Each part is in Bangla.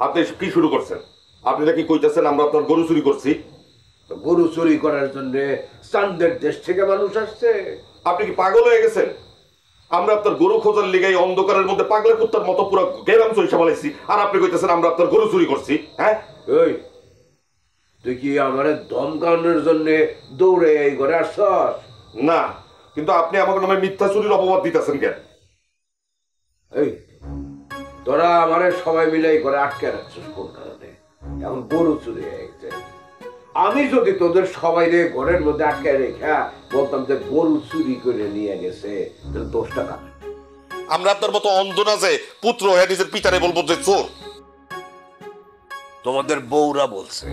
আপনি কি শুরু করছেন? আপনি নাকি কইতেছেন আমরা আপনার গরু চুরি করছি? গরু চুরি করার জন্য চান্দের দেশ থেকে মানুষ আসছে। আপনি কি পাগল হয়ে গেছেন? আমরা আপনার গরু খোঁজার লিগাই অন্ধকারের মধ্যে পাগলা কুত্তার মতো পুরো গ্রাম চইসা বলাইছি, আর আপনি কইতেছেন আমরা আপনার গরু চুরি করছি? হ্যাঁ, ওই তুই কি আমার ধমকানোর জন্য দৌড়ে এই ঘরে আসছস? না, কিন্তু আপনি আমাকে নামে মিথ্যা চুরির অপবাদ দিতেছেন কেন? এই তোরা আমারে সবাই মিলে এই ঘরে আটকে রাখছিস কোন কারণে? এখন গরু চুরি হয়ে গেছে। আমি যদি তোদের সবাই রে ঘরের মধ্যে আটকে রেখা বলতাম যে গরু চুরি করে নিয়ে গেছে, তাহলে দোষটা কার? আমরা আপনার মতো অন্ধ না যে পুত্র হয়ে নিজের পিতারে বলবো যে চোর। তোমাদের বউরা বলছে।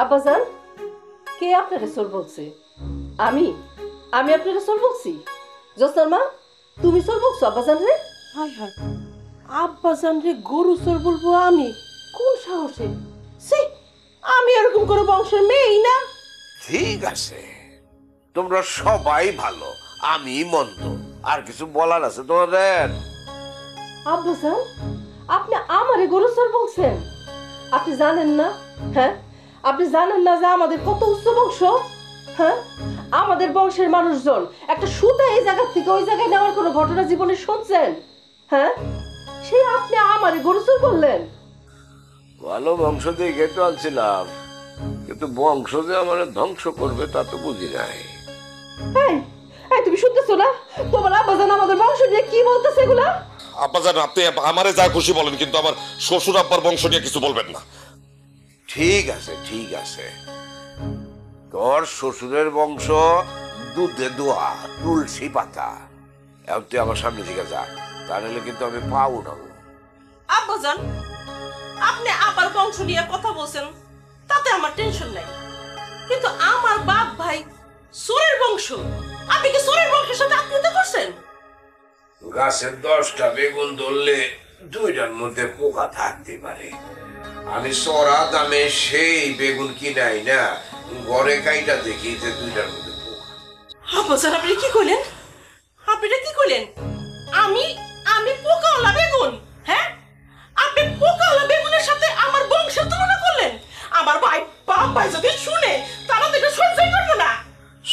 আব্বাজান, কে আপনাকে চোর বলছে? আমি আমি আপনাকে চোর বলছি? জোসনার মা, তুমি চোর বলছো আব্বাজান রে? হায় হায়, আব্বাজান রে গরু চোর বলবো আমি? কোন সাহসে? সে আমি এরকম করে বংশের মেয়েই না। ঠিক আছে, তোমরা সবাই ভালো, আমি মন্দ। আর কিছু বলার আছে তোমাদের? আব্বাজান, আপনি আমারে গরু চোর বলছেন? আপনি জানেন না? হ্যাঁ, আপনি জানেন না যে আমাদের কত উচ্চ বংশ? হ্যাঁ, আমাদের বংশের মানুষজন একটা সুতা এই জায়গা থেকে ওই জায়গায় নেওয়ার কোনো ঘটনা জীবনে শুনছেন? হ্যাঁ, সে আপনি আমারে গরু চোর বললেন? ভালো বংশ দেখে তো আনছিলাম, কিন্তু বংশ যে আমার ধ্বংস করবে তা তো বুঝি নাই। এই এই তুমি শুনতেছো না? তোমার আব্বাজান আমাদের বংশ নিয়ে কি বলতেছে এগুলা? আব্বাজান, আপনি আমারে যা খুশি বলেন, কিন্তু আমার শ্বশুর আব্বার বংশ নিয়ে কিছু বলবেন না। ঠিক আছে, ঠিক আছে, তোর শ্বশুরের বংশ দুধে দোয়া, তুলসী পাতা। এখন তুই আমার সামনে দিকে যা, তাহলে কিন্তু আমি পাও না। আব্বাজান, আপনি আবার বংশ নিয়ে কথা বলছেন, তাতে আমার টেনশন নাই, কিন্তু আমার বাপ ভাই চোরের বংশ। আপনি কি চোরের বংশের সাথে আত্মীয়তা করছেন? গাছের 10টা বেগুন ধরলে 2টার মধ্যে পোকা থাকতে পারে। আমি চড়া দামে সেই বেগুন কিনাই না, ঘরে কাইটা দেখি যে 2টার মধ্যে পোকা। আব্বাজান, আপনি কি কইলেন? আপনি কি কইলেন? আমি আমি পোকাওয়ালা বেগুন? হ্যাঁ, আপনি পোকাওয়ালা বেগুনের সাথে আমার বংশের তুলনা করলেন? আমার ভাই বাপ ভাই যদি শুনে, তারা তো এটা সহ্যই করবো না।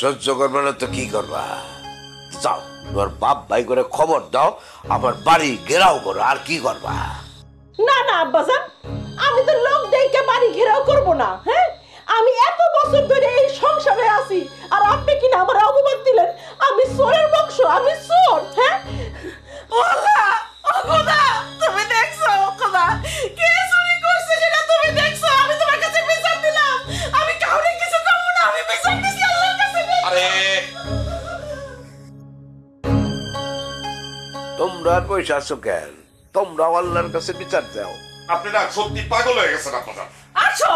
সহ্য করবে না তো কি করবা? যাও, তোমার বাপ ভাই করে খবর দাও, আমার বাড়ি ঘেরাও করো। আর কি করবা? না না আব্বাজান, আমি তো লোক দেখে বাড়ি ঘেরাও করব না। হ্যাঁ, আমি এত বছর ধরে এই সংসারে আছি, আর আপনি কিনা আমার অপবাদ দিলেন আমি চোরের বংশ, আমি চোর? হ্যাঁ, আল্লাহ, ও খোদা, তুমি দেখছো? খোদা, কে চুরি করছে সেটা তুমি দেখছো? আমি তোমার কাছে বিচার দিলাম, আমি কাউকে কিছু করব না, আমি বিচার দিছি আল্লাহর কাছে। আরে তোমরা আর পয়সা আছো কেন? তোমরা আল্লাহর কাছে বিচার দাও। আপনি না সত্যি পাগল হয়ে গেছেন আব্বাজান। আসো